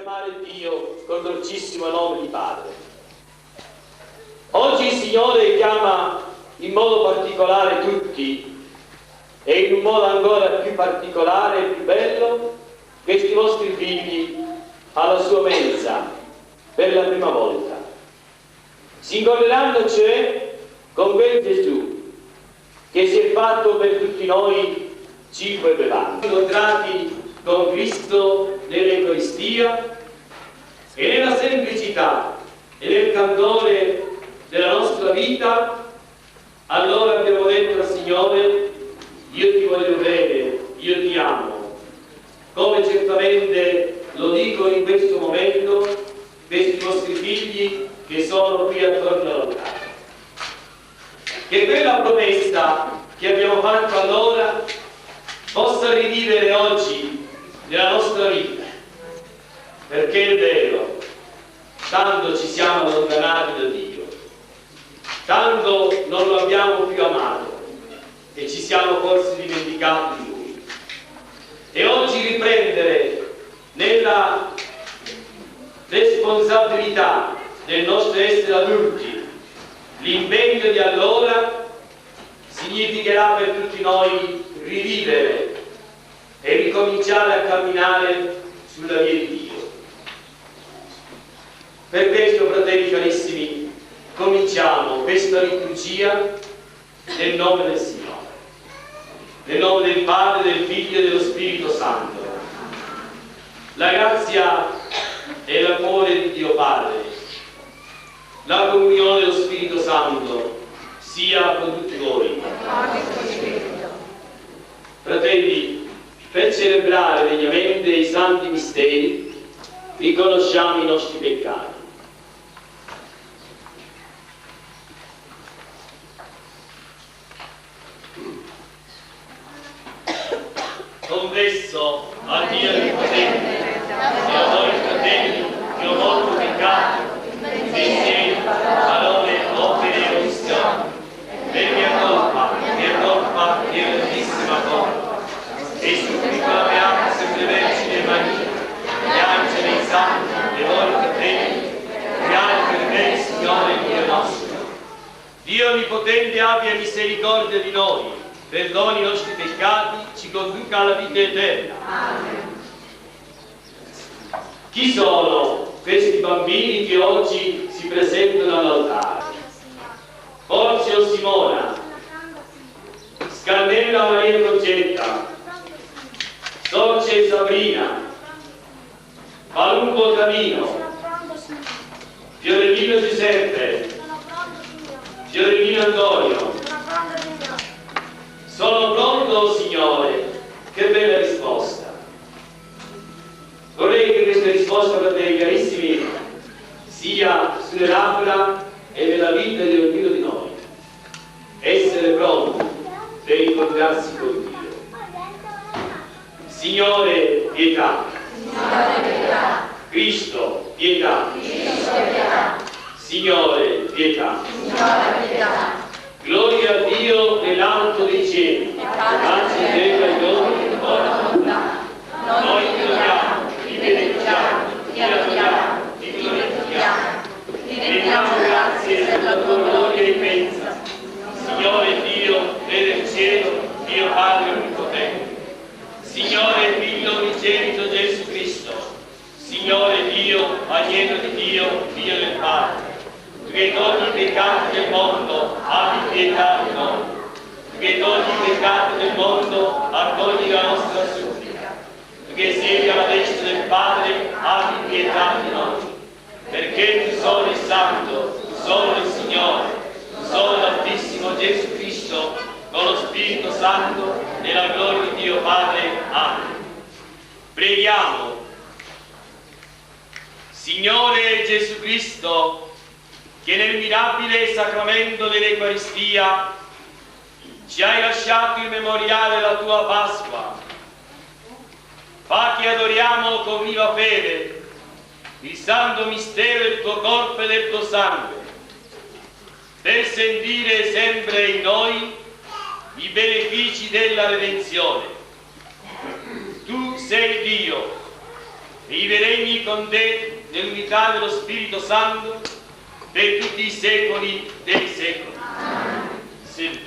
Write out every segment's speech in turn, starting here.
chiamare Dio col dolcissimo nome di Padre. Oggi il Signore chiama in modo particolare tutti e in un modo ancora più particolare e più bello questi vostri figli alla sua mensa per la prima volta. Si incontrano cioè con quel Gesù che si è fatto per tutti noi cibo e bevanda. Incontrati con Cristo nell'Eucaristia e nella semplicità e nel candore della nostra vita, allora abbiamo detto al Signore: io ti voglio bene, io ti amo, come certamente lo dico in questo momento questi vostri figli che sono qui attorno all'altare. Che quella promessa che abbiamo fatto allora possa rivivere oggi nella nostra vita, perché è vero, tanto ci siamo allontanati da Dio, tanto non lo abbiamo più amato e ci siamo forse dimenticati di Lui. E oggi riprendere nella responsabilità del nostro essere adulti l'impegno di allora significherà per tutti noi rivivere e ricominciare a camminare sulla via di Dio. Per questo, fratelli carissimi, cominciamo questa liturgia nel nome del Signore, nel nome del Padre, del Figlio e dello Spirito Santo. La grazia e l'amore di Dio Padre, la comunione dello Spirito Santo sia con tutti voi. Fratelli, per celebrare degnamente i santi misteri, riconosciamo i nostri peccati. Confesso a Dio Onnipotente e a voi fratelli che ho molto peccato, pensieri, parole, opere e omissioni, per mia colpa e grandissima colpa. E supplico la Beata Sempre Vergine Maria, gli angeli e i santi, e voi fratelli, pregate per me, Signore Dio nostro. Dio Onnipotente abbia misericordia di noi, perdoni i nostri peccati, ci conduca alla vita eterna. Amen. Chi sono questi bambini che oggi si presentano all'altare? Porzio Simona, Scannella Maria Concetta, Sorce Sabrina, Palumbo Camino, Fiorellino Giuseppe, Fiorellino Antonio. Sono pronto, Signore. Che bella risposta. Vorrei che questa risposta, fratelli carissimi, sia sulle labbra e nella vita di ognuno di noi. Essere pronti per incontrarsi con Dio. Signore, pietà. Signore, pietà. Cristo, pietà. Cristo, pietà. Signore, pietà. Signore, pietà. Gloria a Dio nell'alto dei cieli, pace in terra agli uomini di buona volontà. Noi ti lodiamo, ti benediciamo, ti adoriamo, ti glorifichiamo. Ti rendiamo grazie per la tua gloria immensa. Signore Dio, Re del cielo, Dio Padre Onnipotente. Signore Figlio unigenito Gesù Cristo. Signore Dio, Agnello di Dio, Figlio del Padre. Tu che togli i peccati del mondo, abbi pietà di noi. Tu che togli i peccati del mondo, accogli la nostra supplica. Tu che siedi alla destra del Padre, abbi pietà di noi. Perché tu solo il Santo, tu solo il Signore, tu solo l'Altissimo Gesù Cristo, con lo Spirito Santo, nella gloria di Dio Padre. Amen. Preghiamo. Signore Gesù Cristo, che nel mirabile sacramento dell'Eucaristia ci hai lasciato il memoriale della tua Pasqua, fa che adoriamo con viva fede il santo mistero del tuo corpo e del tuo sangue, per sentire sempre in noi i benefici della redenzione. Tu sei Dio vive e regni con te nell'unità dello Spirito Santo per tutti i secoli dei secoli. Sì.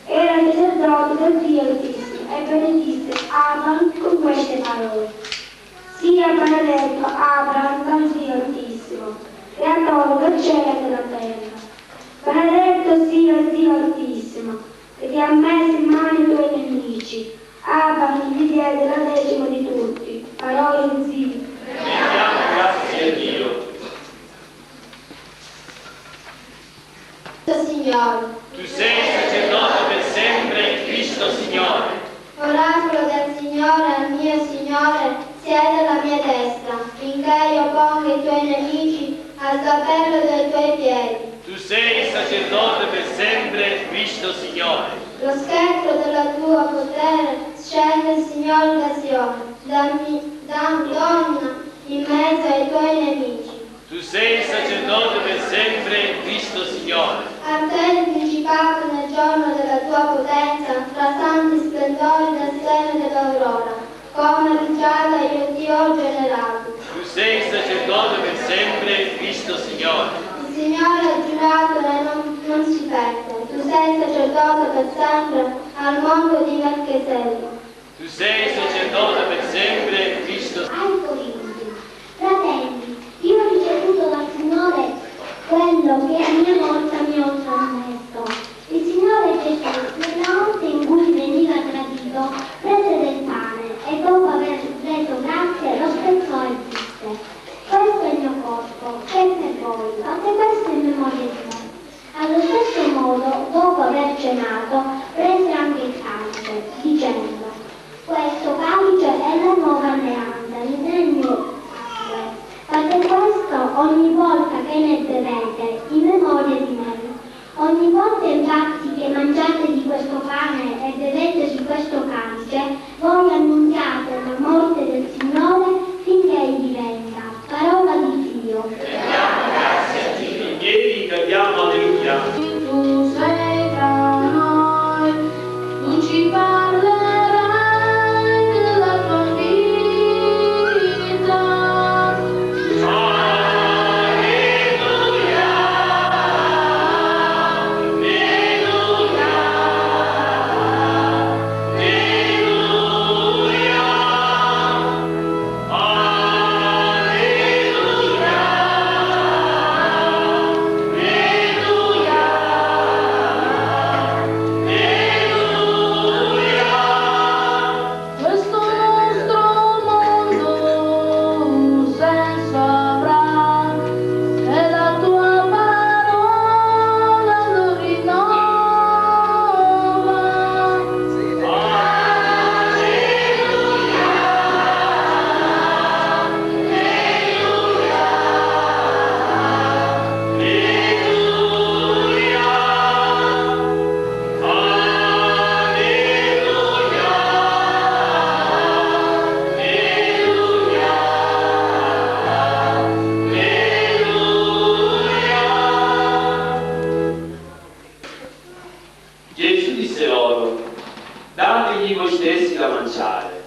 Era sacerdote del Dio Altissimo e benedisse Abraham con queste parole: sia benedetto Abraham dal Dio Altissimo, creatore del cielo e della terra. Benedetto sia il Dio Altissimo, che ti ha messo in mano i tuoi nemici. Abraham gli diede la decima di tutti. Parole di Dio. Rendiamo grazie a Dio. Signore, Tu sei sacerdote per sempre in Cristo Signore. oracolo del Signore al mio Signore, siede alla mia destra, finché io ponga i tuoi nemici al tappeto dei tuoi piedi. Tu sei sacerdote per sempre in Cristo Signore. Lo scheletro della tua potere scende il Signore da Sione, donna in mezzo ai tuoi nemici. Tu sei sacerdote per sempre in Cristo Signore. A te il principato nel giorno della tua potenza, tra santi splendori del seno dell'aurora, come rugiada io ti ho generato. Tu sei sacerdote per sempre in Cristo Signore. Il Signore ha giurato e non si perde. Tu sei sacerdote per sempre al mondo di Melchisedec. Tu sei sacerdote per sempre in Cristo Signore. Ai Corinzi, fratelli, io ho ricevuto dal Signore quello che a mia volta mi ho trasmesso. Il Signore Gesù, nella notte in cui veniva tradito, prese del pane e dopo aver reso grazie lo spezzò e disse: questo è il mio corpo, che è per voi, fate questo in memoria di me. Allo stesso modo, dopo aver cenato, prese anche il calice, dicendo: questo calice è la nuova alleanza nel mio sangue. Fate questo ogni volta che ne bevete, in memoria di me. Ogni volta infatti che mangiate di questo pane e bevete di questo calice, voi annunziate la morte del Signore finché egli venga. Parola di Dio. Rendiamo grazie a Dio. In piedi cantiamo alleluia. Tu sei tra noi, tu ci parlerai della tua vita. Alleluia. Alleluia. Questo nostro mondo un senso avrà e la tua parola lo rinnova. Gesù disse loro: dategli voi stessi da mangiare.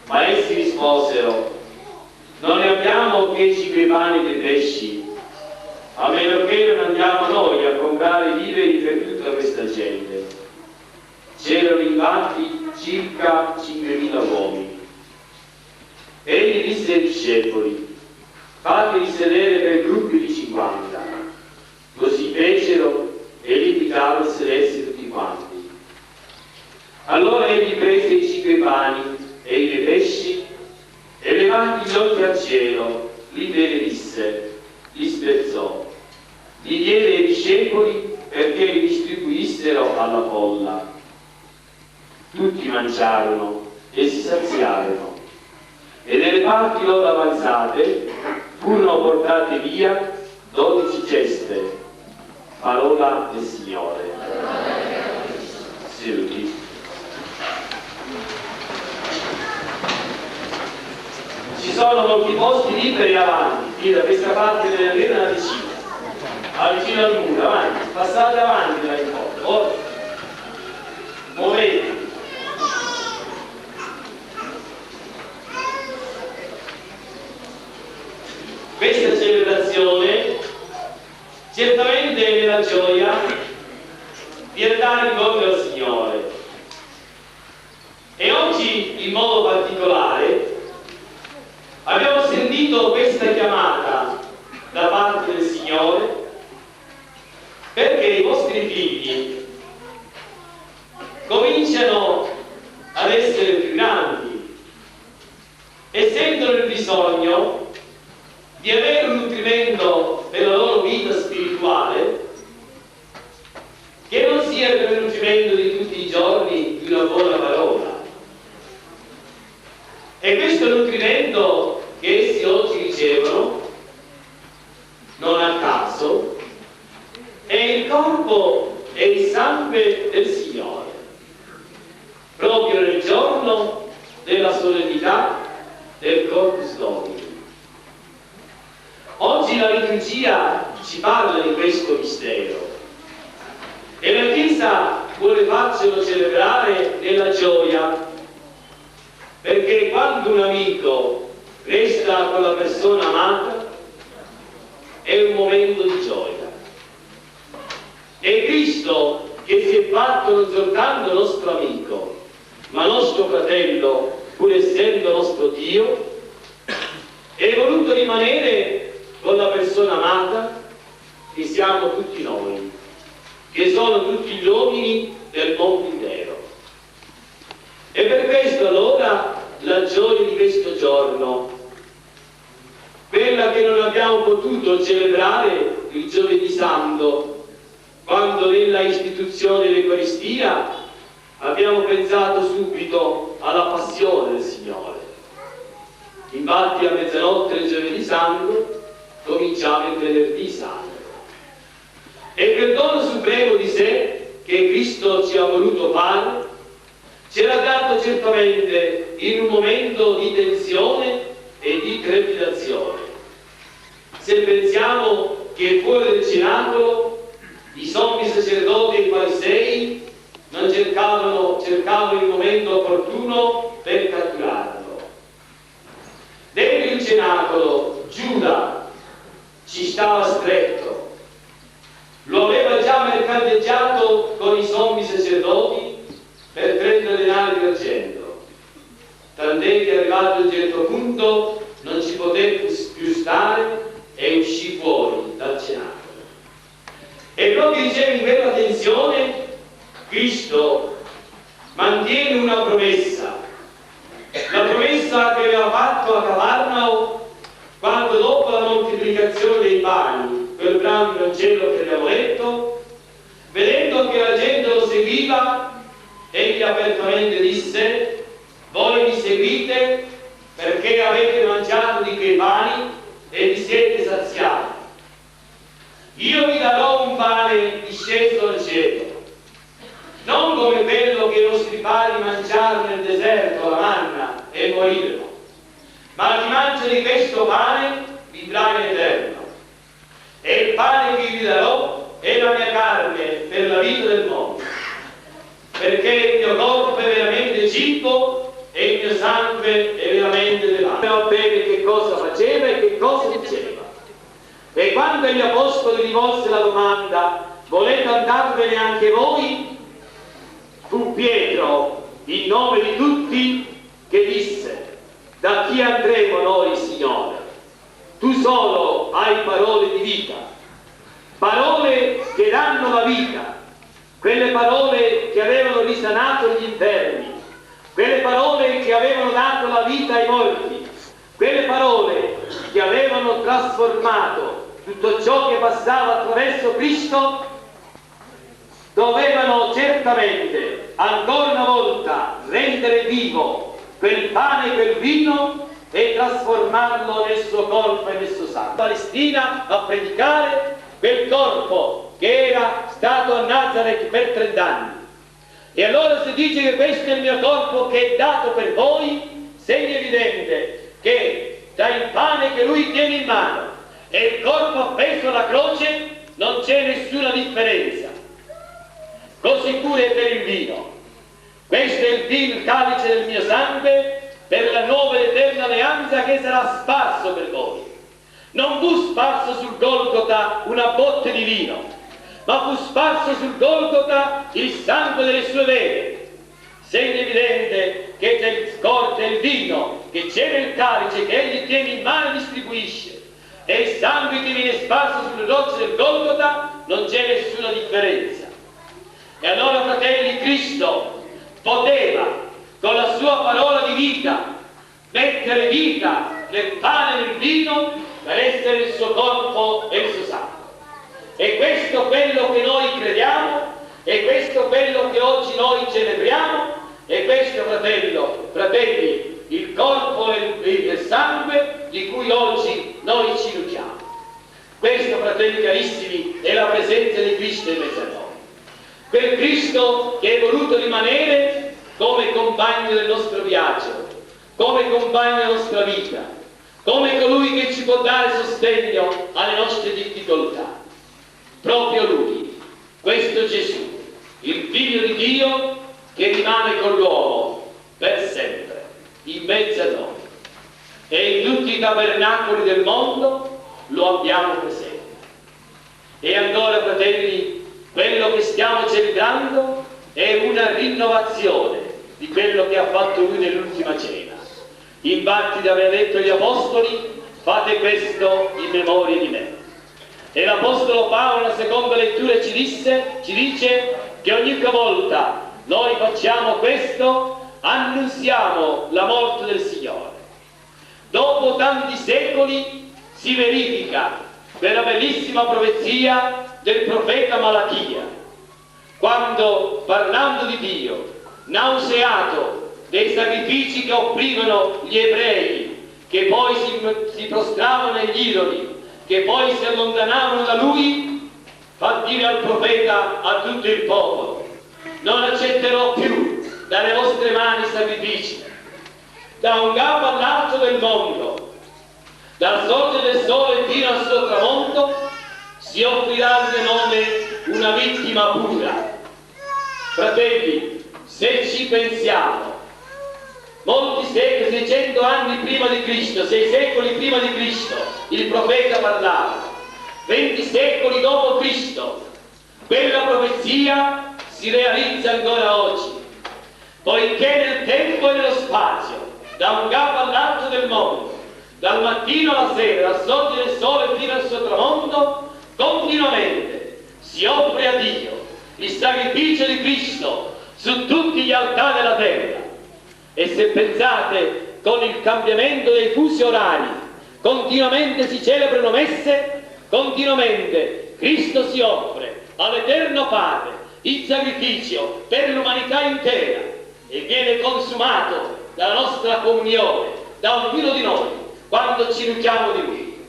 Ma essi risposero: non ne abbiamo che 5 pani e 2 pesci, a meno che non andiamo noi a comprare viveri per tutta questa gente. C'erano infatti circa 5.000 uomini. Egli disse ai discepoli: fateli sedere per gruppi di 50. Così fecero e li invitava a sedersi tutti quanti. Allora egli prese i 5 pani e i 2 pesci e levati gli occhi al cielo, li benedisse, li spezzò, li diede ai discepoli perché li distribuissero alla folla. Tutti mangiarono e si saziarono, e nelle parti loro avanzate furono portate via 12 ceste. Parola del Signore. Seduti. Ci sono molti posti liberi avanti, qui da questa parte dell'arena una decina, vicino al muro, avanti, passate avanti là in fondo, muovetevi. questa celebrazione certamente è nella gioia di andare incontro al Signore. E oggi, in modo particolare, abbiamo sentito questa chiamata da parte del Signore perché i vostri figli cominciano ad essere più grandi e sentono il bisogno di avere un nutrimento per la loro vita spirituale che non sia il nutrimento di tutti i giorni di una buona parola. E questo nutrimento che essi oggi ricevono, non a caso, è il corpo e il sangue del Signore, proprio nel giorno della solennità del Corpus Domini. Oggi la liturgia ci parla di questo mistero e la Chiesa vuole farcelo celebrare nella gioia, perché quando un amico resta con la persona amata è un momento di gioia. E Cristo, che si è fatto non soltanto nostro amico, ma nostro fratello, pur essendo nostro Dio, è voluto rimanere con la persona amata, che siamo tutti noi, che sono tutti gli uomini del mondo intero. E per questo allora la gioia di questo giorno, quella che non abbiamo potuto celebrare il giovedì santo, quando nella istituzione dell'Eucaristia abbiamo pensato subito alla passione del Signore. Infatti a mezzanotte del giovedì santo cominciava il venerdì santo. E quel dono supremo di sé che Cristo ci ha voluto fare ce l'ha dato certamente in un momento di tensione e di trepidazione. Se pensiamo che fuori del cenacolo i sommi sacerdoti e i farisei non cercavano il momento opportuno per catturarlo. Dentro il cenacolo Giuda ci stava stretto, lo aveva già mercanteggiato con i sommi sacerdoti per 30 denari d'argento, tant'è che arrivato a un certo punto non ci poté più stare e uscì fuori dal cenacolo. E proprio dicevo, in quella tensione Cristo mantiene una promessa, la promessa che aveva fatto a Cafarnao quando dopo la moltiplicazione dei pani, quel brano di Vangelo che abbiamo letto, vedendo che la gente lo seguiva, egli apertamente disse: voi mi seguite perché avete mangiato di quei pani e vi siete saziati. Io vi darò un pane disceso dal cielo, non come quello che i nostri padri mangiarono nel deserto, la manna, e morirono, ma chi mangia di questo pane vivrà in eterno. E il pane che vi darò è la mia carne per la vita del mondo, perché il mio corpo è veramente cibo e il mio sangue è veramente bevanda. Sappiamo bene che cosa faceva e che cosa diceva. E quando gli apostoli rivolse la domanda: volete andarvene anche voi? Fu Pietro, in nome di tutti, che disse: da chi andremo noi, Signore? Tu solo hai parole di vita, parole che danno la vita, quelle parole che avevano risanato gli infermi, quelle parole che avevano dato la vita ai morti, quelle parole che avevano trasformato tutto ciò che passava attraverso Cristo, dovevano certamente ancora una volta rendere vivo quel pane e quel vino e trasformarlo nel suo corpo e nel suo sangue. Palestina a predicare quel corpo che era stato a Nazareth per 30 anni. E allora si dice che questo è il mio corpo che è dato per voi, segno evidente che tra il pane che lui tiene in mano e il corpo appeso alla croce non c'è nessuna differenza. Così pure per il vino. Questo è il vino, il calice del mio sangue, per la nuova ed eterna alleanza che sarà sparso per voi. Non fu sparso sul Golgota una botte di vino, ma fu sparso sul Golgota il sangue delle sue vene. Segno evidente che tra il scorte e il vino che c'è nel calice che egli tiene in mano e distribuisce e il sangue che viene sparso sulle rocce del Golgota non c'è nessuna differenza. E allora, fratelli, Cristo poteva con la sua parola di vita mettere vita nel pane e nel vino per essere il suo corpo e il suo sangue. E questo è quello che noi crediamo, e questo è quello che oggi noi celebriamo, e questo, fratelli, il corpo e il sangue di cui oggi noi ci nutriamo. Questo, fratelli carissimi, è la presenza di Cristo in mezzo a noi. Quel Cristo che è voluto rimanere come compagno del nostro viaggio, come compagno della nostra vita, come colui che ci può dare sostegno alle nostre difficoltà. Proprio Lui, questo Gesù, il Figlio di Dio che rimane con l'uomo per sempre, in mezzo a noi. E in tutti i tabernacoli del mondo lo abbiamo presente. E ancora, fratelli, quello che stiamo celebrando è una rinnovazione di quello che ha fatto Lui nell'ultima cena. Infatti, aveva detto agli Apostoli: fate questo in memoria di me. E l'Apostolo Paolo, nella seconda lettura, ci dice che ogni volta noi facciamo questo, annunziamo la morte del Signore. Dopo tanti secoli si verifica quella bellissima profezia del profeta Malachia, quando, parlando di Dio, nauseato dei sacrifici che offrivano gli ebrei, che poi si prostravano agli idoli, che poi si allontanavano da lui, fa dire al profeta, a tutto il popolo: non accetterò più dalle vostre mani sacrifici. Da un capo all'altro del mondo, dal sorgere del sole fino al suo tramonto, si offrirà al mio nome una vittima pura. Fratelli, se ci pensiamo, molti secoli, 600 anni prima di Cristo, 6 secoli prima di Cristo, il profeta parlava. 20 secoli dopo Cristo, quella profezia si realizza ancora oggi, poiché nel tempo e nello spazio, da un capo all'altro del mondo, dal mattino alla sera, dal sorgere del sole fino al suo tramonto, continuamente si offre a Dio il sacrificio di Cristo su tutti gli altari della terra. E se pensate, con il cambiamento dei fusi orari, continuamente si celebrano messe, continuamente Cristo si offre all'Eterno Padre il sacrificio per l'umanità intera e viene consumato dalla nostra comunione, da ognuno di noi, quando ci nutriamo di Lui.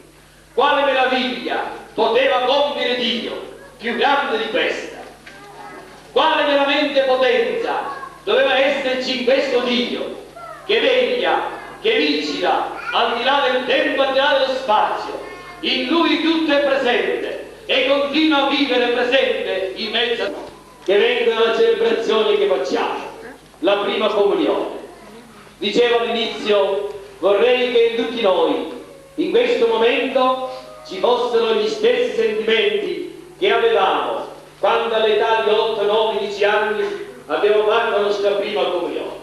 Quale meraviglia poteva compiere Dio più grande di questa? Quale veramente potenza doveva esserci in questo Dio che veglia, che vigila al di là del tempo, al di là dello spazio? In Lui tutto è presente e continua a vivere presente in mezzo a noi. Che vengono le celebrazioni che facciamo, la prima comunione. Dicevo all'inizio, vorrei che in tutti noi, in questo momento, ci fossero gli stessi sentimenti che avevamo quando all'età di 8, 9, 10 anni abbiamo fatto la nostra prima comunione.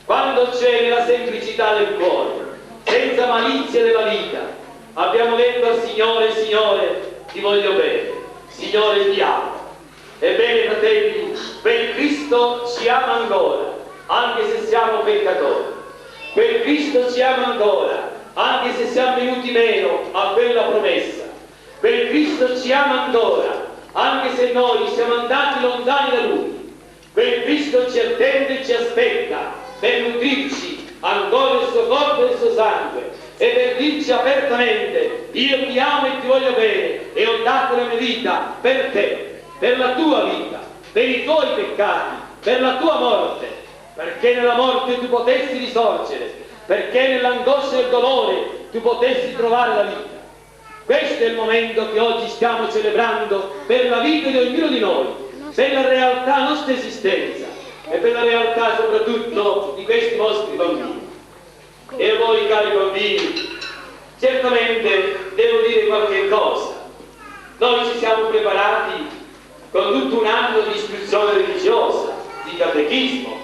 Quando c'è la semplicità del cuore, senza malizia della vita, abbiamo detto al Signore: Signore, ti voglio bene, Signore, ti amo. Ebbene, fratelli, quel Cristo ci ama ancora, anche se siamo peccatori. Quel Cristo ci ama ancora, anche se siamo venuti meno a quella promessa. Quel Cristo ci ama ancora, anche se noi siamo andati lontani da Lui. Quel Cristo ci attende e ci aspetta per nutrirci ancora del suo corpo e del suo sangue e per dirci apertamente: io ti amo e ti voglio bene e ho dato la mia vita per te, per la tua vita, per i tuoi peccati, per la tua morte, perché nella morte tu potessi risorgere, perché nell'angoscia e il dolore tu potessi trovare la vita. Questo è il momento che oggi stiamo celebrando per la vita di ognuno di noi, per la realtà della nostra esistenza e per la realtà soprattutto di questi vostri bambini. E a voi, cari bambini, certamente devo dire qualche cosa. Noi ci siamo preparati con tutto un anno di istruzione religiosa, di catechismo,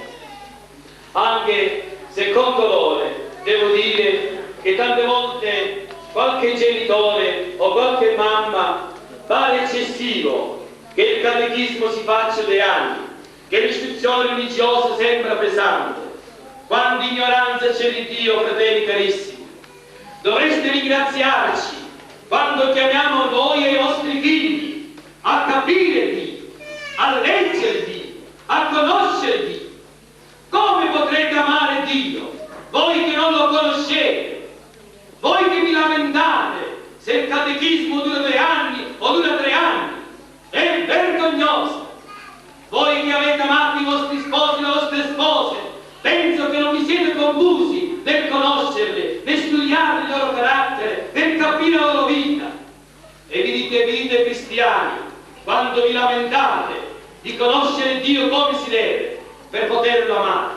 anche se con dolore devo dire che tante volte qualche genitore o qualche mamma pare eccessivo che il catechismo si faccia 2 anni, che l'istruzione religiosa sembra pesante. Quando ignoranza c'è di Dio, fratelli carissimi, dovreste ringraziarci quando chiamiamo voi e i vostri figli a capire Dio, a leggere Dio, a conoscere Dio. Come potrete amare Dio, voi che non lo conoscete, voi che vi lamentate se il catechismo dura 2 anni o dura 3 anni? È vergognoso. Voi che avete amato i vostri sposi e le vostre spose, penso che non vi siete confusi nel conoscerle, nel studiare il loro carattere, nel capire la loro vita. E vi dite cristiani, quando vi lamentate di conoscere Dio come si deve, per poterlo amare.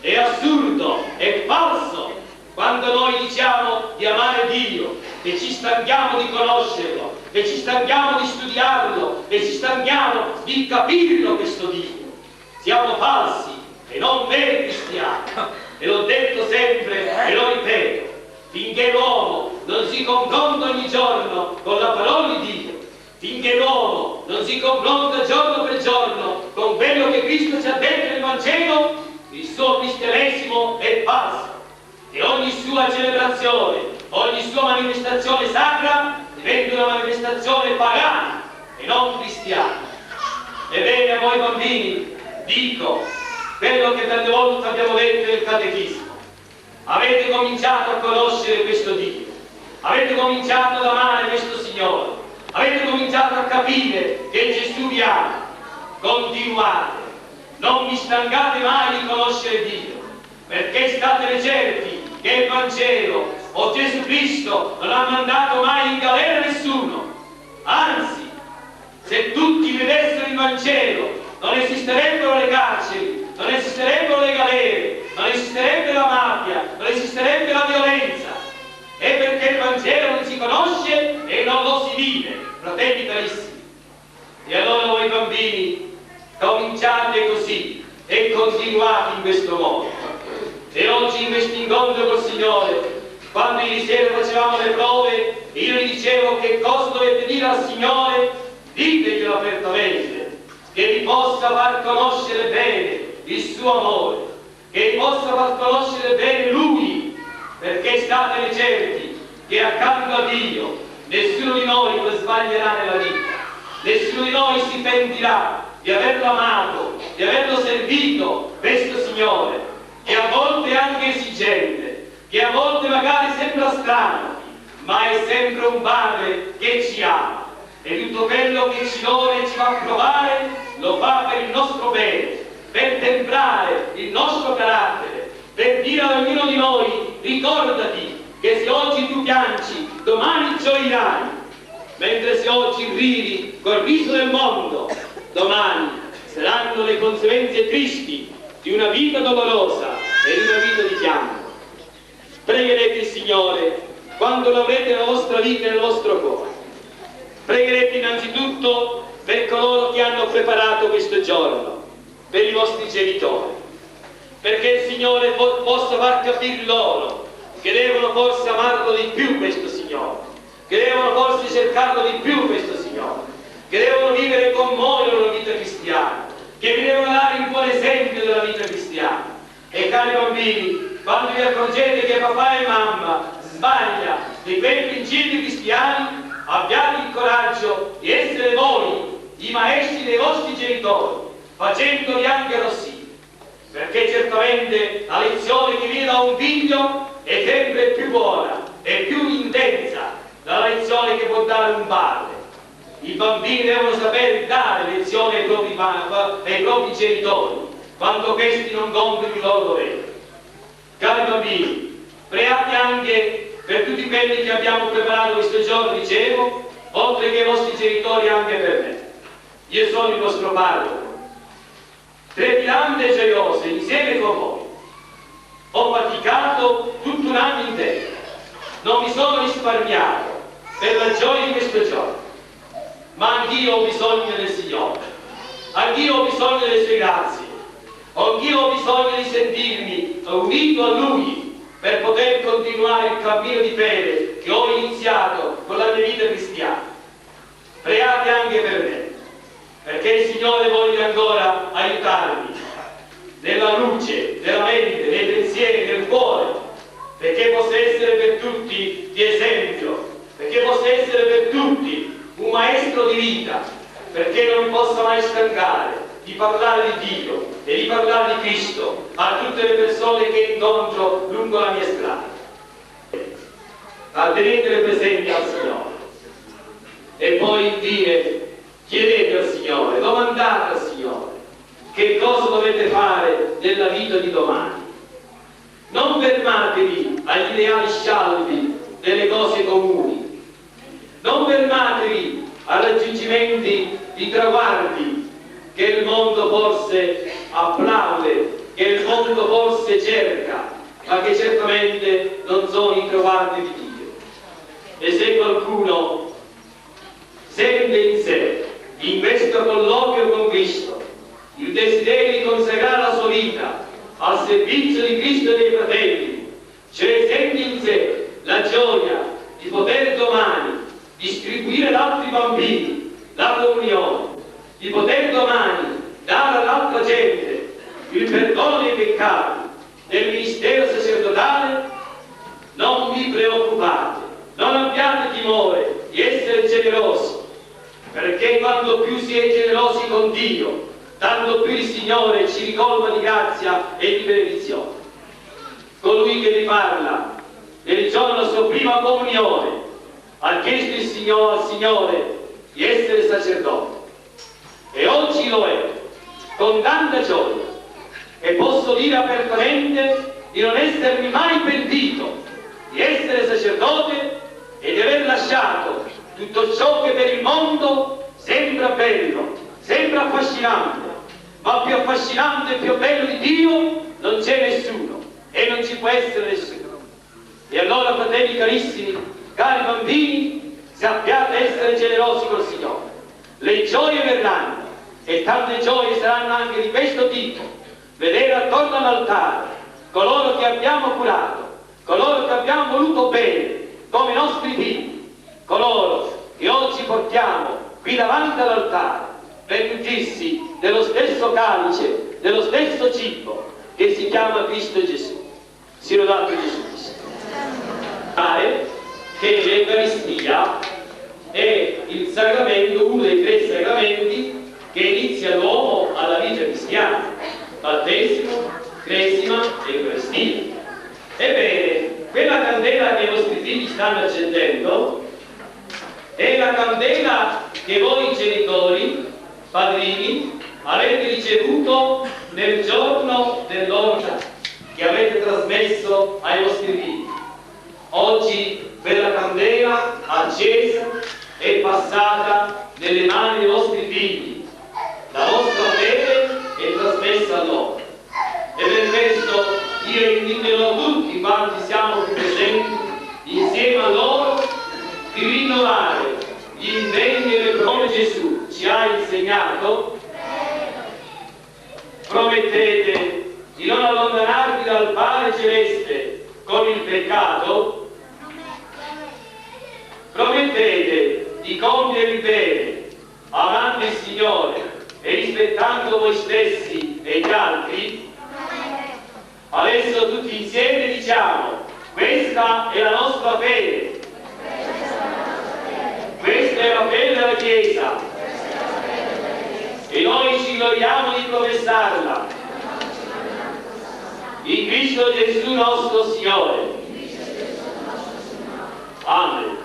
È assurdo, è falso, quando noi diciamo di amare Dio, che ci stanchiamo di conoscerlo, che ci stanchiamo di studiarlo, che ci stanchiamo di capirlo questo Dio. Siamo falsi e non veri cristiani. E l'ho detto sempre e lo ripeto, finché l'uomo non si confronta ogni giorno con la parola di Dio, finché l'uomo non si confronta giorno per giorno con quello che Cristo ci ha detto nel Vangelo, il suo cristianesimo è falso. E ogni sua celebrazione, ogni sua manifestazione sacra diventa una manifestazione pagana e non cristiana. Ebbene, a voi bambini dico quello che tante volte abbiamo detto nel catechismo. Avete cominciato a conoscere questo Dio, avete cominciato ad amare questo Signore, avete cominciato a capire che Gesù vi ama. Continuate, non vi stancate mai di conoscere Dio, perché state certi che il Vangelo o Gesù Cristo non ha mandato mai in galera nessuno. Anzi, se tutti vedessero il Vangelo, non esisterebbero le carceri, non esisterebbero le galere, non esisterebbe la mafia, non esisterebbe la violenza. È perché il Vangelo non si conosce e non lo si vive, fratelli carissimi. E allora voi bambini, cominciate così e continuate in questo modo. E oggi in questo incontro col Signore, quando ieri sera facevamo le prove, io gli dicevo che cosa dovete dire al Signore, diteglielo apertamente, che vi possa far conoscere bene il suo amore, che vi possa far conoscere bene Lui, perché state certi che accanto a Dio nessuno di noi sbaglierà nella vita, nessuno di noi si pentirà di averlo amato, di averlo servito questo Signore, che a volte è anche esigente, che a volte magari sembra strano, ma è sempre un Padre che ci ama. E tutto quello che ci vuole e ci fa provare, lo fa per il nostro bene, per temprare il nostro carattere, per dire ad ognuno di noi, ricordati che se oggi tu piangi, domani gioirai, mentre se oggi ridi col riso del mondo, domani saranno le conseguenze tristi di una vita dolorosa e di una vita di pianto. Pregherete il Signore quando lo avrete nella vostra vita e nel vostro cuore. Pregherete innanzitutto per coloro che hanno preparato questo giorno, per i vostri genitori, perché il Signore possa far capire loro che devono forse amarlo di più questo Signore, che devono forse cercarlo di più questo Signore, che devono vivere con voi la loro vita cristiana, che vi devono dare un buon esempio della vita cristiana. E cari bambini, quando vi accorgete che papà e mamma sbaglia di quei principi cristiani, abbiate il coraggio di essere voi i maestri dei vostri genitori, facendoli anche così, perché certamente la lezione che viene da un figlio è sempre più buona e più intensa dalla lezione che può dare un padre. I bambini devono sapere dare lezioni ai propri genitori quando questi non compiono il loro dovere. Cari bambini, pregate anche per tutti quelli che abbiamo preparato questo giorno, dicevo, oltre che i vostri genitori, anche per me. Io sono il vostro parroco, trepidante e gioioso insieme con voi. Ho faticato tutto un anno intero, non mi sono risparmiato, per la gioia di questo giorno. Ma anch'io ho bisogno del Signore, anch'io ho bisogno delle sue grazie, anch'io ho bisogno di sentirmi unito a Lui per poter continuare il cammino di fede che ho iniziato con la mia vita cristiana. Pregate anche per me, perché il Signore voglia ancora aiutarmi nella luce, nella mente, nei pensieri, nel cuore, perché possa essere per tutti di esempio, perché possa essere per tutti un maestro di vita, perché non mi possa mai stancare di parlare di Dio e di parlare di Cristo a tutte le persone che incontro lungo la mia strada. Tenetele presenti al Signore e poi dire, chiedete al Signore, domandate al Signore che cosa dovete fare nella vita di domani. Non fermatevi agli ideali scialbi delle cose comuni, non fermatevi a raggiungimenti di traguardi che il mondo forse applaude, che il mondo forse cerca, ma che certamente non sono i traguardi di Dio. E se qualcuno sente in sé, in questo colloquio con Cristo, il desiderio di consacrare la sua vita al servizio di Cristo e dei fratelli, cioè sente in sé la gioia di poter domani distribuire ad altri bambini la comunione, di poter domani dare all'altra gente il perdono dei peccati del ministero sacerdotale, non vi preoccupate, non abbiate timore di essere generosi, perché quanto più si è generosi con Dio, tanto più il Signore ci ricolma di grazia e di benedizione. Colui che vi parla nel giorno della sua prima comunione ha chiesto al Signore di essere sacerdote e oggi lo è con tanta gioia, e posso dire apertamente di non essermi mai pentito di essere sacerdote e di aver lasciato tutto ciò che per il mondo sembra bello, sembra affascinante, ma più affascinante e più bello di Dio non c'è nessuno e non ci può essere nessuno. E allora, fratelli carissimi, cari bambini, sappiate essere generosi col Signore. Le gioie verranno e tante gioie saranno anche di questo tipo: vedere attorno all'altare coloro che abbiamo curato, coloro che abbiamo voluto bene come i nostri figli, coloro che oggi portiamo qui davanti all'altare per nutrirsi dello stesso calice, dello stesso cibo che si chiama Cristo Gesù. Sia lodato Gesù Cristo. Che l'Eucaristia è il sacramento, uno dei tre sacramenti che inizia l'uomo alla vita cristiana: battesimo, cresima e Eucaristia. Ebbene, quella candela che i vostri figli stanno accendendo è la candela che voi genitori, padrini, avete ricevuto nel giorno del loro nascita, che avete trasmesso ai vostri figli. Oggi quella candela accesa è passata nelle mani dei vostri figli, la vostra fede è trasmessa a loro, e per questo io inviterò tutti quanti siamo qui presenti insieme a loro di rinnovare gli impegni e le promesse che Gesù ci ha insegnato. Promettete di non allontanarvi dal Padre Celeste con il peccato. Promettete di compiere il bene, amando il Signore e rispettando voi stessi e gli altri. Adesso tutti insieme diciamo: questa è la nostra fede. Questa è la fede della Chiesa. E noi ci gloriamo di professarla. In Cristo Gesù nostro Signore. Amen.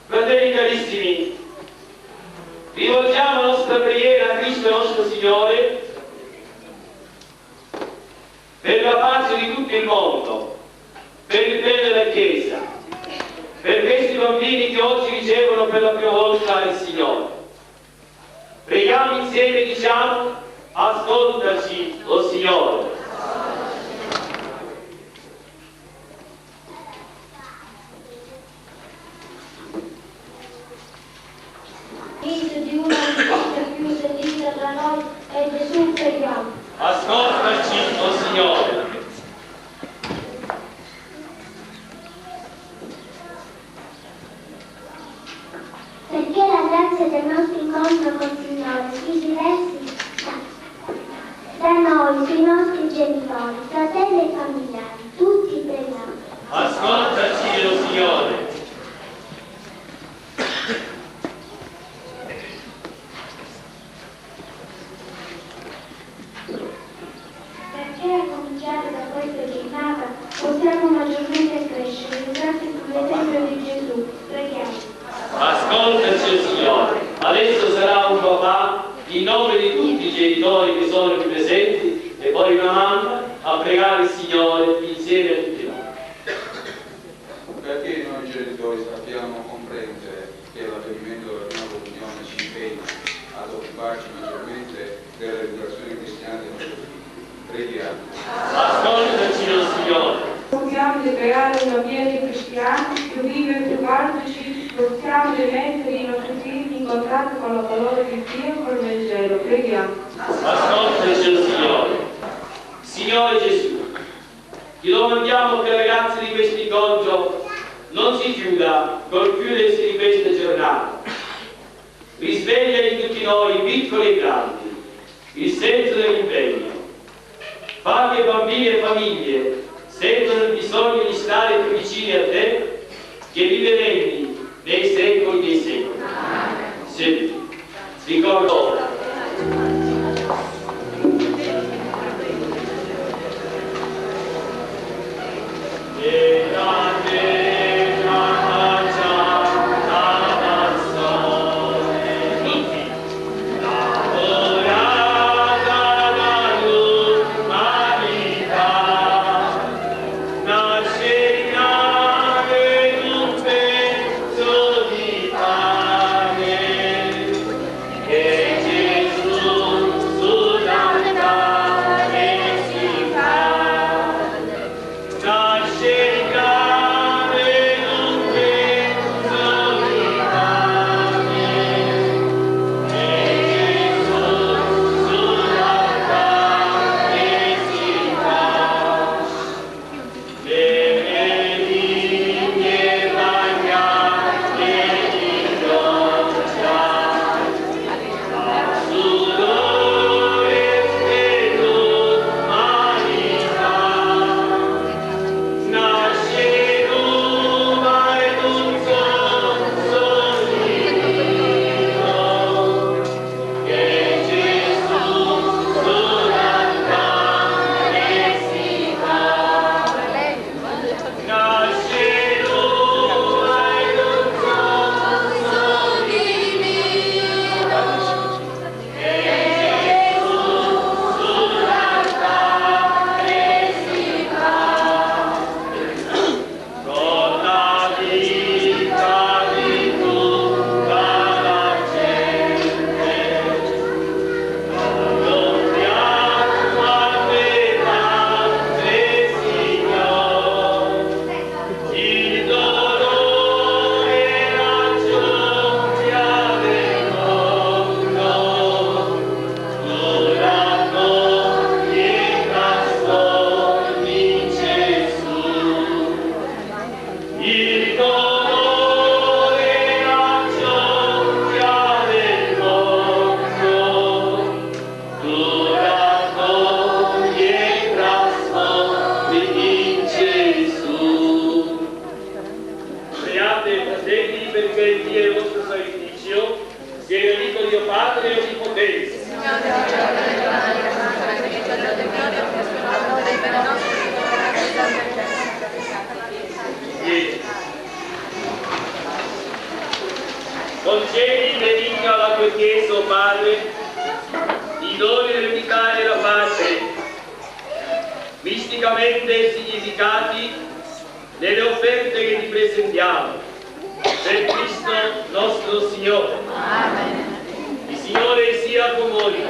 Fratelli carissimi, rivolgiamo la nostra preghiera a Cristo nostro Signore per la pace di tutto il mondo, per il bene della Chiesa, per questi bambini che oggi ricevono per la prima volta il Signore. Preghiamo insieme e diciamo: ascoltaci, o Signore. genitori, fratelli e familiari, tutti preghiamo. Ascoltaci, o Signore. Perché a cominciare da questa giornata possiamo maggiormente crescere grazie all'esempio di Gesù. Preghiamo. Ascoltaci, o Signore. Adesso sarà un papà, in nome di tutti i genitori che sono qui presenti, e poi una mamma, a pregare il Signore insieme a tutti noi. Perché noi genitori sappiamo comprendere che l'avvenimento della prima comunione ci impegna ad occuparci maggiormente dell'educazione cristiana dei nostri figli. Preghiamo. Ascoltaci, o Signore. Cerchiamo di creare un ambiente cristiano più vivo e più cattolici, cerchiamo di mettere i nostri figli in contatto con la parola di Dio e col Vangelo. Preghiamo. Ascoltaci, o Signore. Signore Gesù, ti domandiamo che la grazia di questo incontro non si chiuda col chiudersi di questa giornata. Risveglia in tutti noi, piccoli e grandi, il senso dell'impegno. Fa che bambini e famiglie sentono il bisogno di stare più vicini a te, che vive regni nei secoli dei secoli. Seduti. Ricordo ora. Concedi, benedica alla tua Chiesa, o Padre, i doni dell'unità e della pace, misticamente significati nelle offerte che ti presentiamo, per Cristo nostro Signore. Amen. Il Signore sia con voi.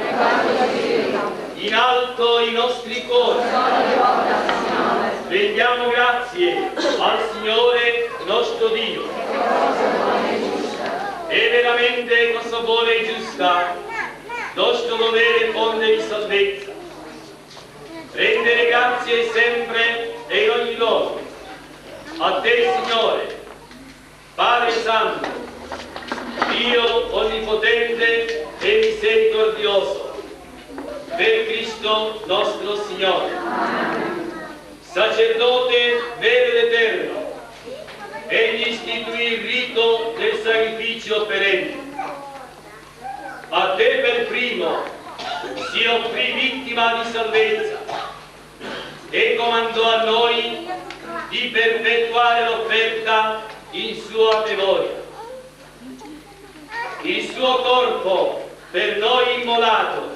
In alto i nostri cuori. Rendiamo grazie al Signore nostro Dio. È veramente cosa buona e giusta, nostro dovere fonte di salvezza. Rendere grazie sempre e in ogni luogo. A te, Signore, Padre Santo, Dio onnipotente e misericordioso, per Cristo nostro Signore. Sacerdote vero ed eterno, egli istituì il rito del sacrificio perenne. A te per primo si offrì vittima di salvezza e comandò a noi di perpetuare l'offerta in sua memoria. Il suo corpo per noi immolato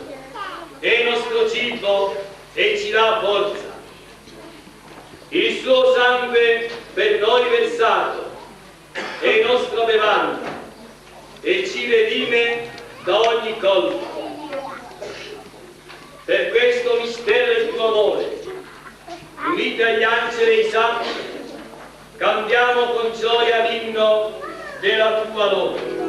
è il nostro cibo e ci dà forza. Il suo sangue per noi versato è il nostro bevanda e ci redime da ogni colpa. Per questo mistero del tuo amore, uniti agli angeli e ai santi, cantiamo con gioia l'inno della tua lode.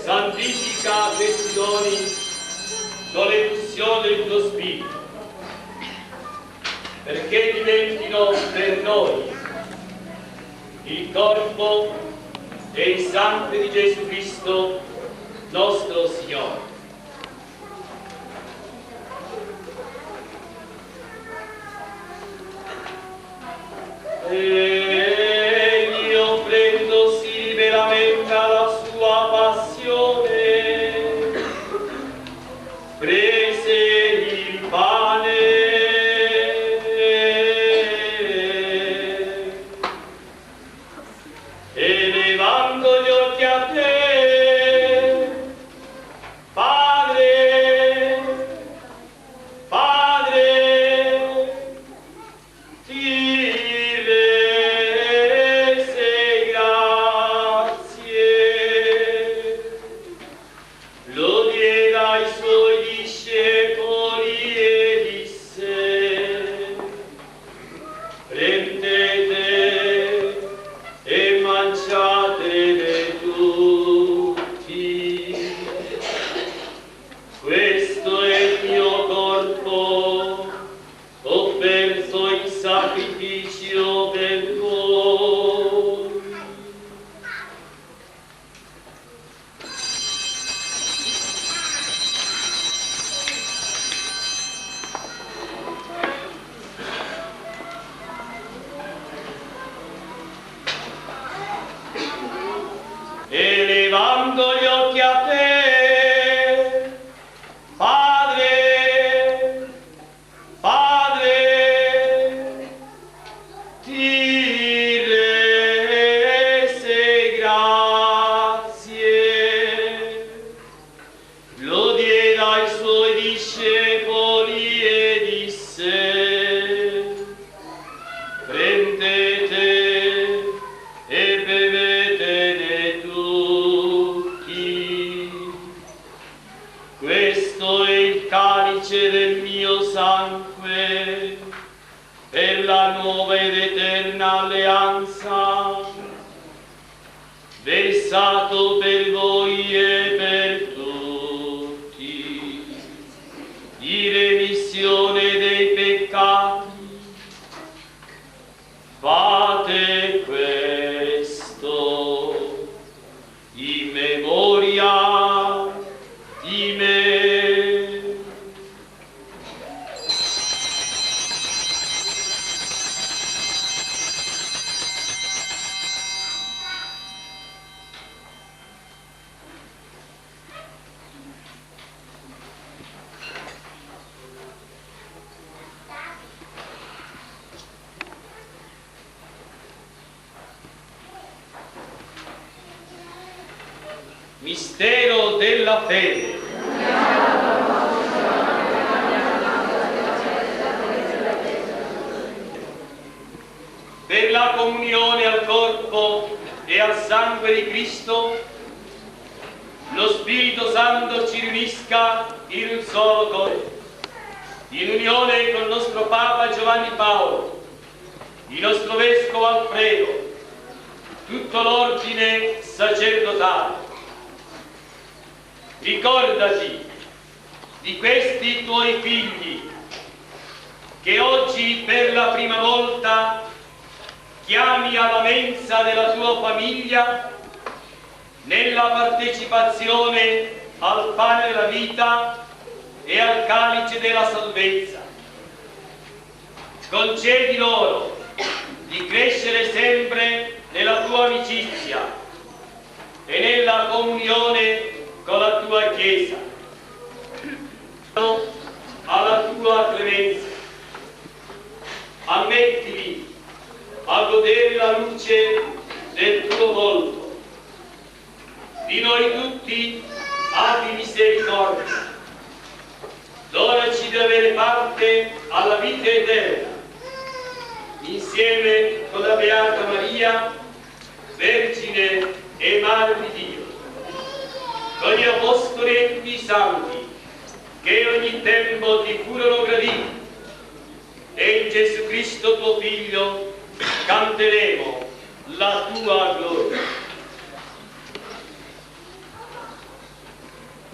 Santifica questi doni con l'effusione del tuo Spirito, perché diventino per noi il corpo e il sangue di Gesù Cristo, nostro Signore. Egli offrendosi liberamente alla sua passione, prese il pane e levando gli occhi a te, Padre, Padre, ti rese grazie, lo diede ai suoi discepoli e disse: prendete e mangiatene tutti, questo è il mio corpo offerto in sacrificio per voi. E levando gli occhi a te, Padre, Padre, ti rese grazie, lo diede ai suoi discepoli e disse: prendete e bevetene tutti, questo è il calice del mio sangue per la nuova ed eterna alleanza, dato per voi e per tutti, di remissione dei peccati. Fate questo in memoria di me. Mistero della fede. Per la comunione al corpo e al sangue di Cristo, lo Spirito Santo ci riunisca in un solo corpo, in unione con il nostro Papa Giovanni Paolo, il nostro Vescovo Alfredo, tutto l'ordine sacerdotale. Ricordati di questi tuoi figli che oggi per la prima volta chiami alla mensa della tua famiglia nella partecipazione al pane della vita e al calice della salvezza. Concedi loro di crescere sempre nella tua amicizia e nella comunione con la tua Chiesa, alla tua clemenza. Ammettili a godere la luce del tuo volto. Di noi tutti abbi misericordia. Donaci di avere parte alla vita eterna, insieme con la Beata Maria, Vergine e Madre di Dio, con gli Apostoli e tutti i Santi, che ogni tempo ti furono graditi, e in Gesù Cristo tuo Figlio canteremo la tua gloria.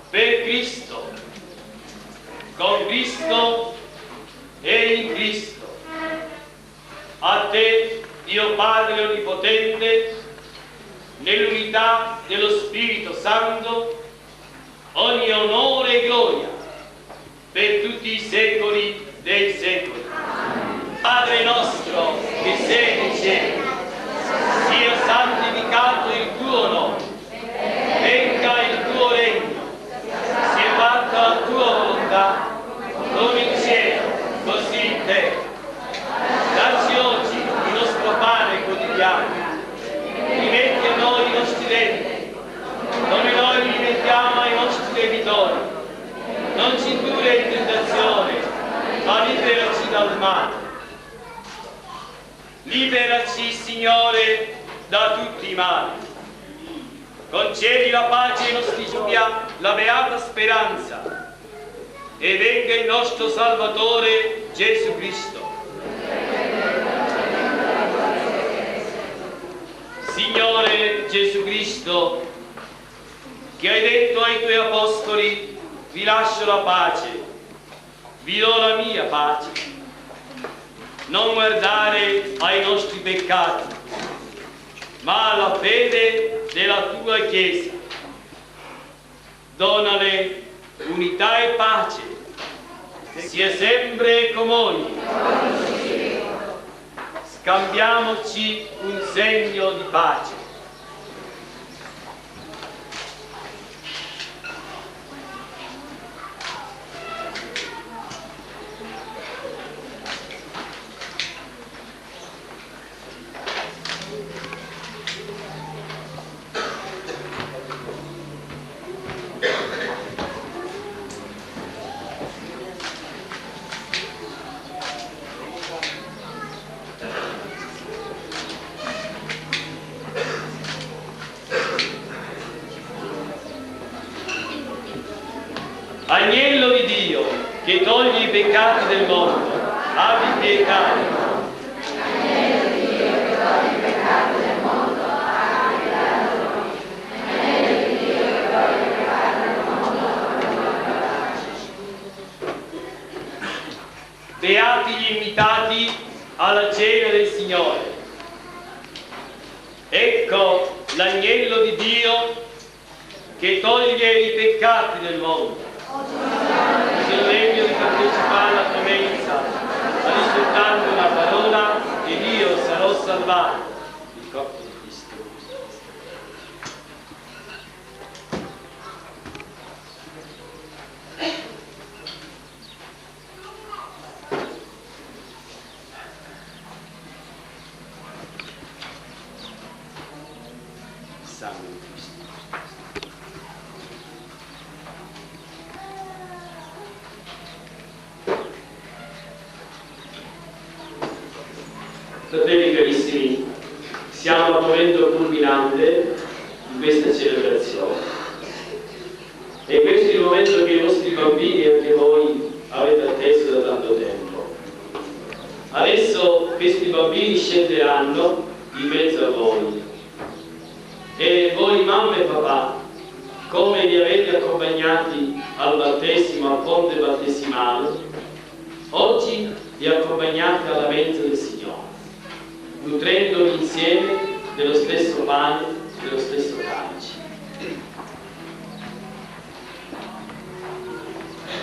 Per Cristo, con Cristo e in Cristo, a te, Dio Padre Onnipotente, nell'unità dello Spirito Santo, ogni onore e gloria per tutti i secoli dei secoli. Padre nostro che sei in cielo, sia santificato il tuo nome, venga il tuo regno, sia fatta la tua volontà, come in cielo, così in terra. Dacci oggi il nostro pane quotidiano, rimetti a noi i nostri debiti, come noi li rimettiamo ai nostri debitori. Non ci indurre in tentazione, ma liberaci dal male. Liberaci, Signore, da tutti i mali. Concedi la pace ai nostri giorni, la beata speranza, e venga il nostro Salvatore Gesù Cristo. Signore Gesù Cristo, che hai detto ai tuoi apostoli: vi lascio la pace, vi do la mia pace. Non guardare ai nostri peccati, ma alla fede della tua Chiesa. Donale unità e pace, sia sempre con noi. Scambiamoci un segno di pace. Agnello di Dio, che togli i peccati del mondo, abbi pietà di noi. Agnello di Dio, che togli i peccati del mondo, abbi pietà di noi. invitati alla cena del Signore. Ecco l'agnello di Dio che toglie i peccati del mondo. Sono degno di partecipare alla promessa, rispettando una parola, ed io sarò salvato. Il corpo di Cristo. Sangue di Cristo. Fratelli carissimi, siamo al momento culminante di questa celebrazione e questo è il momento che i vostri bambini e anche voi avete atteso da tanto tempo. Adesso questi bambini scenderanno in mezzo a voi e voi mamma e papà, come li avete accompagnati al battesimo, al ponte battesimale, oggi li accompagnate alla mensa del Signore, nutrendovi insieme dello stesso pane e dello stesso calice.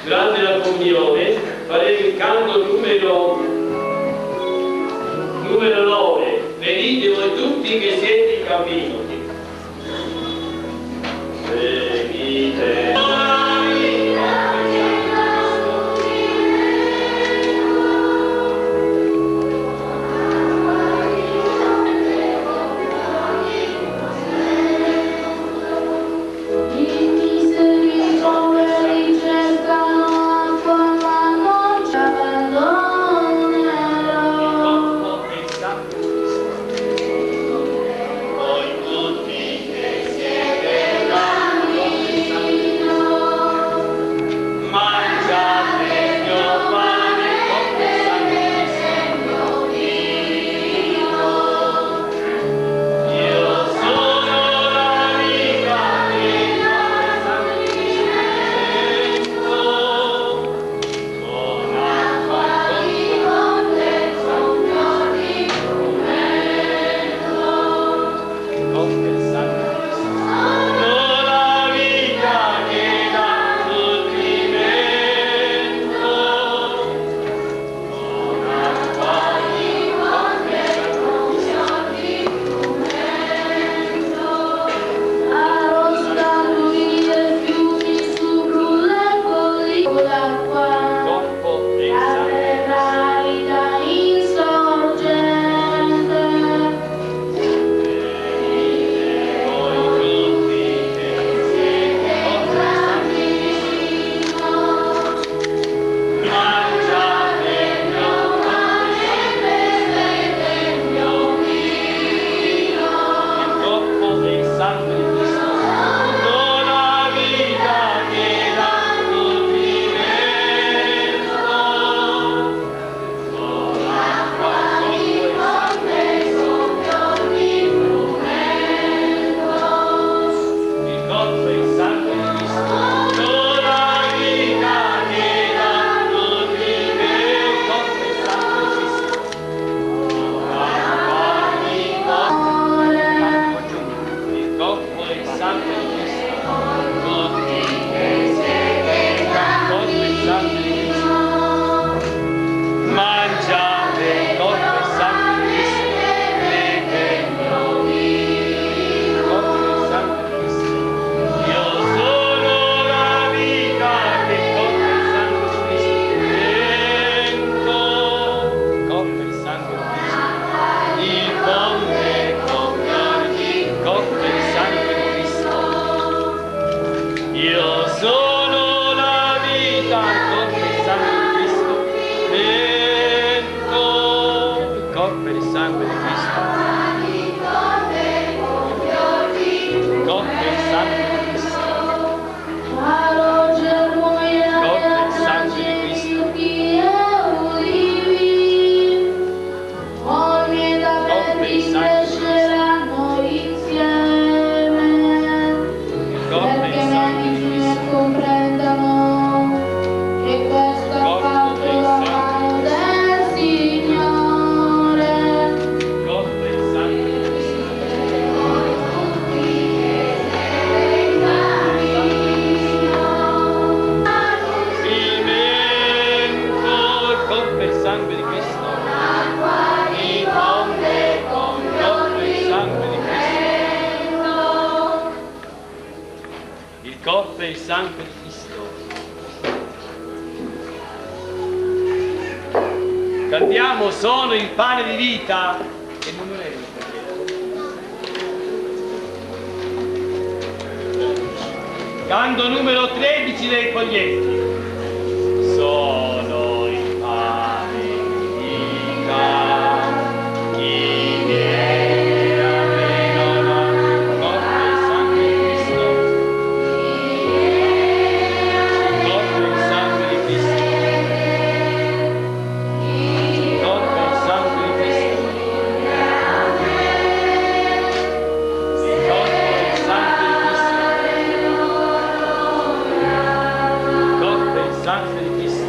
Durante la comunione faremo il canto numero 9. Venite voi tutti che siete in cammino. Venite. Comprendano che questo fatto la mano del Signore. corpo e il sangue di Cristo. Cantiamo sono il pane di vita e non è canto numero 13 dei foglietti. Sono il pane di vita, chi viene a me non ha corpo e sangue di Cristo. Corpo e sangue di Cristo. Corpo e sangue di Cristo. Corpo e sangue di Cristo. Sangue di Cristo.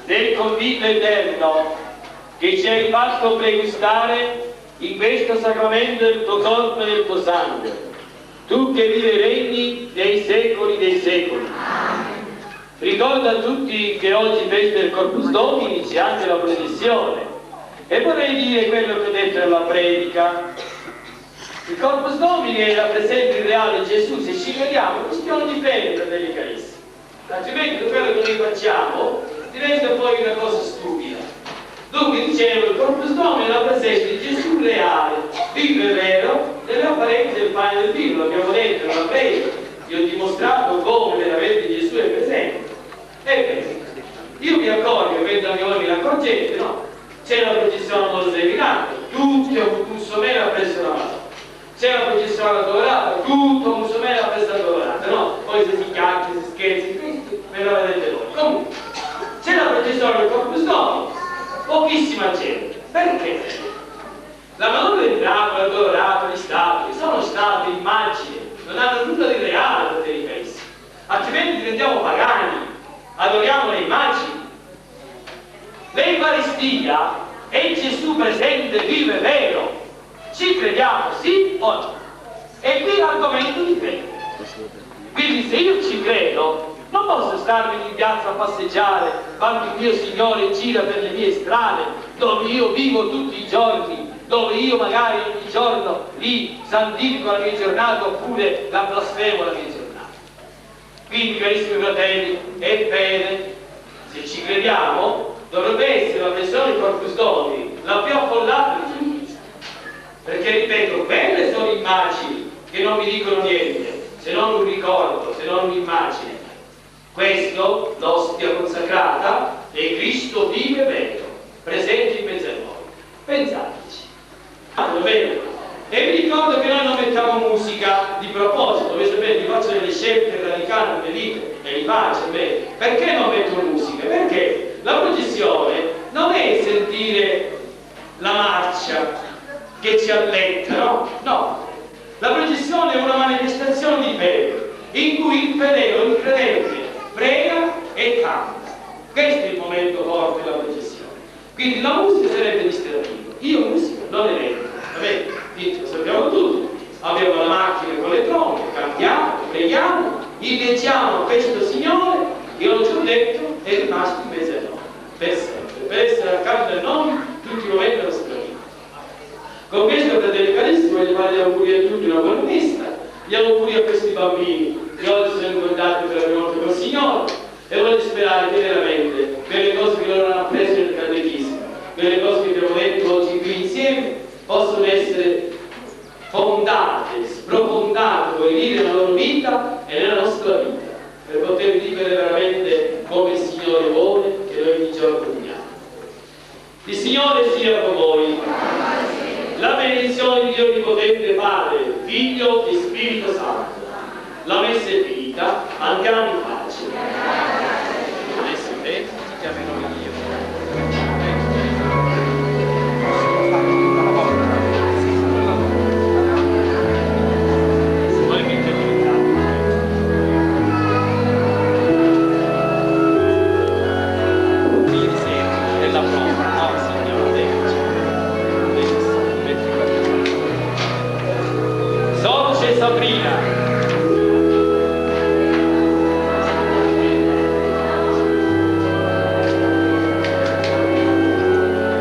Del convito eterno che ci hai fatto pregustare in questo sacramento del tuo corpo e del tuo sangue, tu che vivi e regni nei secoli dei secoli. Ricorda a tutti che oggi festa il Corpus Domini, c'è anche la processione, e vorrei dire quello che ho detto nella predica. Il Corpus Domini rappresenta il reale Gesù. Se ci crediamo rischiamo di perdere delle carissime, altrimenti quello che noi facciamo diventa poi una cosa stupida. Dunque dicevo, il Corpus Domini rappresenta il Gesù reale, vivo e vero, nelle apparenze del pane del vino. L'abbiamo detto nella predica, vi ho dimostrato come veramente Gesù è presente. Ebbene, io mi accorgo, mentre voi me ne accorgete, no? C'è la processione a modo seminato, tutto un somero ha preso la mano. C'è la processione adorata, tutto un somero ha preso adorata, no? Poi se si chiacchiera, si scherzi, questo me lo vedete voi. Comunque, c'è la processione del Corpus Domini, pochissima gente. Perché? La Madonna del Miracolo, l'Adorato, gli stati sono stati immagini, non hanno nulla di reale, fratelli carissimi. Altrimenti diventiamo pagani, adoriamo le immagini. L'Eucaristia è Gesù presente, vivo e vero. Ci crediamo, sì o no? E qui l'argomento di fede. Quindi se io ci credo, non posso starmi in piazza a passeggiare quando il mio Signore gira per le mie strade, dove io vivo tutti i giorni, dove io magari ogni giorno lì santifico la mia giornata oppure la blasfemo la mia giornata. Quindi, carissimi fratelli, è fede. Se ci crediamo, dovrebbe essere la persona di Corpus Domini la più affollata di tutti. Perché, ripeto, quelle sono immagini che non mi dicono niente, se non un ricordo, se non un'immagine. Questo, l'ostia consacrata, è Cristo vivo e vero, presente in mezzo a noi. Pensateci. Va bene? E vi ricordo che noi non mettiamo musica di proposito. Voi sapete, vi faccio delle scelte radicali nelle vite e li faccio bene. Perché non metto musica? Perché La processione non è sentire la marcia che ci alletta, no? No. La processione è una manifestazione di fede, in cui il fedele o il credente prega e canta. Questo è il momento forte della processione. Quindi la musica sarebbe distrativa. Io musica non ne vedo, vabbè, lo sappiamo tutti. Abbiamo la macchina con le trombe, cantiamo, preghiamo, illeggiamo questo Signore che io ci ho detto è rimasto in mezzo a noi, per sempre, per essere accanto a noi tutti i momenti della nostra vita. Con questo, fratelli carissimi, voglio fare gli auguri a tutti una buona festa, gli auguri a questi bambini che oggi sono incontrati per la prima volta col Signore, e voglio sperare che veramente per le cose che loro hanno appreso nel catechismo, per le cose che abbiamo detto oggi qui insieme, possono essere fondate, sprofondate poi nella loro vita e nella nostra vita, per poter vivere veramente come il Signore vuole che noi ogni giorno viviamo. Il Signore sia con voi. La benedizione di Dio Onnipotente, Padre, Figlio e Spirito Santo. La messa è finita, andiamo in pace. Adesso te ti chiamerò io. Sabrina.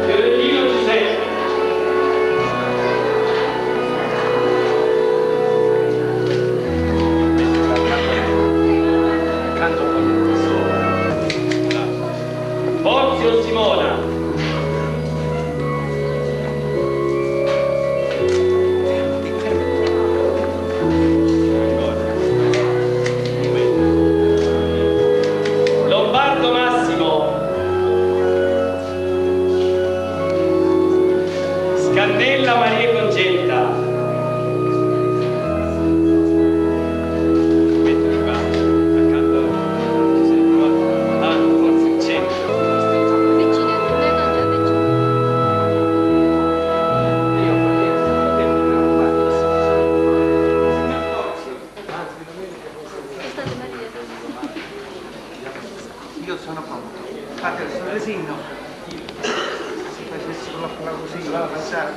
Fiorellino Giuseppe. Porzio Simona. Scannella Maria Concetta. Mettili qua, accanto a forse il centro. Vicino, noi non già vicino. Io sono pronto. Fate il sorrisino. Così, va a passare.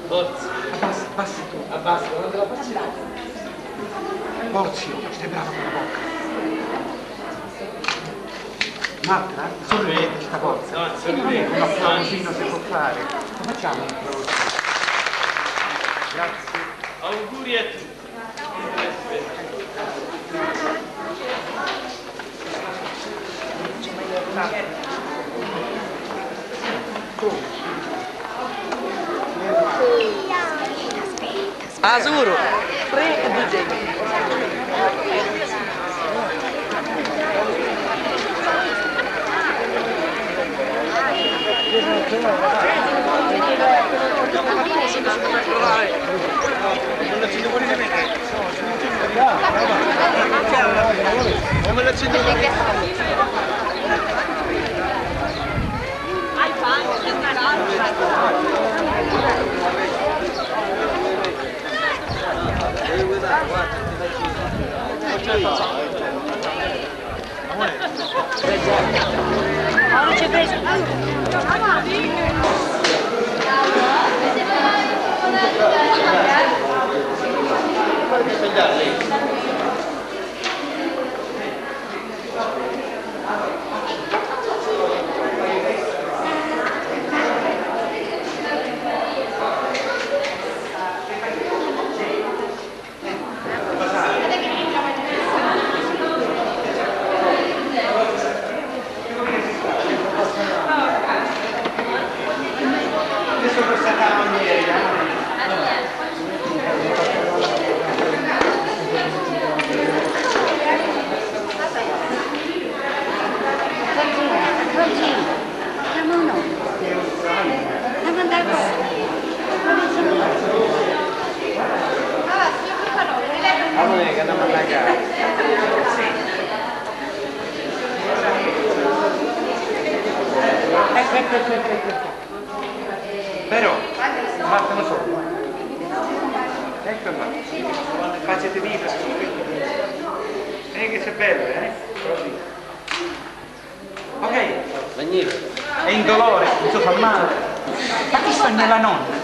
Abbassi tu. Abbassi, non te la faccio. Porzio, stai bravo con la bocca. Un'altra? Sorridete, sta forza. No, sorridete. Un applausino si può fare. Lo facciamo un applauso. Grazie. Auguri a tutti. Azuro, 3 e 2 geni. Non c'è preso. Però, fattene solo. Ecco qua. Facete vivere. Che sei bello, Così. Ok. È indolore, non si fa male. Ma chi sta nella nonna?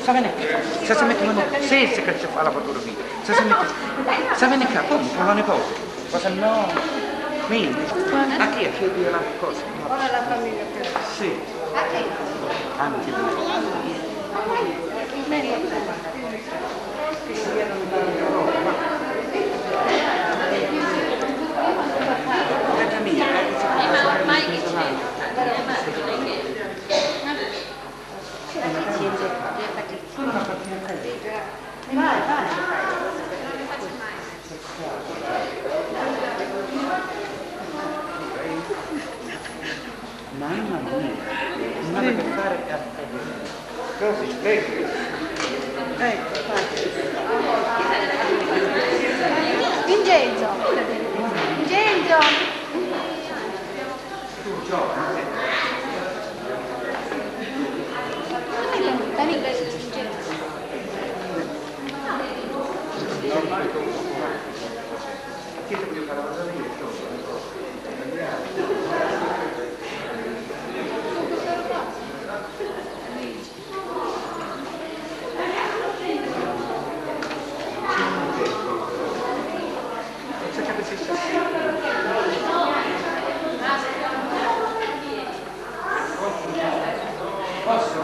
Sa bene che si mette mano, se che ci fa la fotografia. Sa bene che come? Con la nipote. Cosa no? Quindi, a chi chiedi la cosa? Ora la famiglia per Sì. Anche lui. Mamma mia, non ha che fare a così, vedi? Vincenzo! Vincenzo! Tu giovane, Dani, chi ti più fare la cosa io? Posso?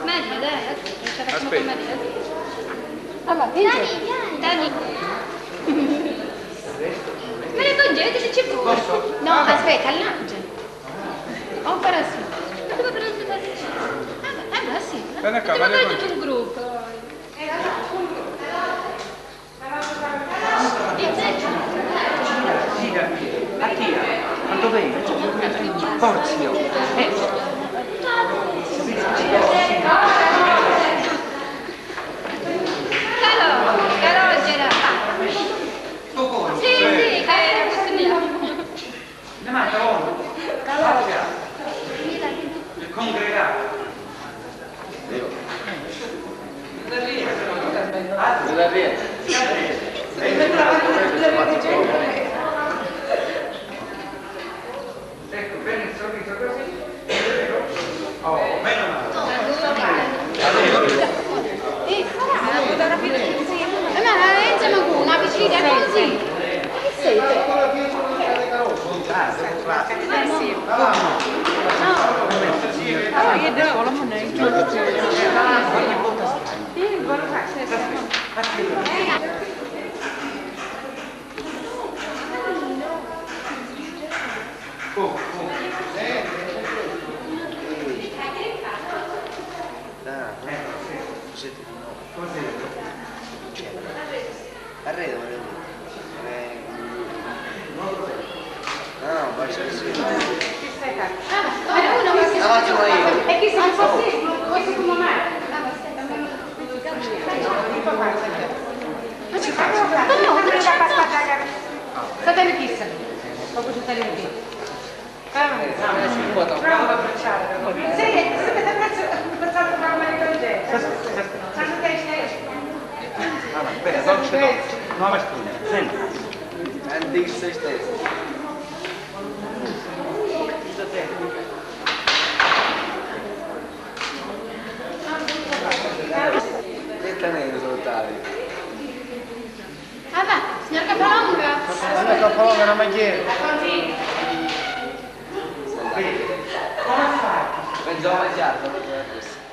meglio, dai, Aspetta. Allora, Dani. Me ne congedi se ci può. Posso? No, aspetta, all'angelo. O farà sì. Ma dove prendete da lì? Ah, sì. Bene, Abbiamo vale, fatto tutto un gruppo. A chi? Quanto vedi? Porzio. Calogera. Sì, che era questo mio. Ne manca uno. Il congregato. Ecco, bene il sorriso così. Oh, meno male. Una vicina così. Che sei? Arredo, no, faccio così. E chi sono così? Così come me? Ma ci faccio? No, non ci faccio. State chi sei? Proprio su tale qui. Bravo a abbracciare. Sì, sapete abbracciato con me con te. Allora, bene, dolce. Nuova spugna. Senti. Andico sei stesso. Nettamente sono tali. Ah, va, signor Capolonga. Signor Capolonga, una magliera. Come fai? Penso a mangiarlo.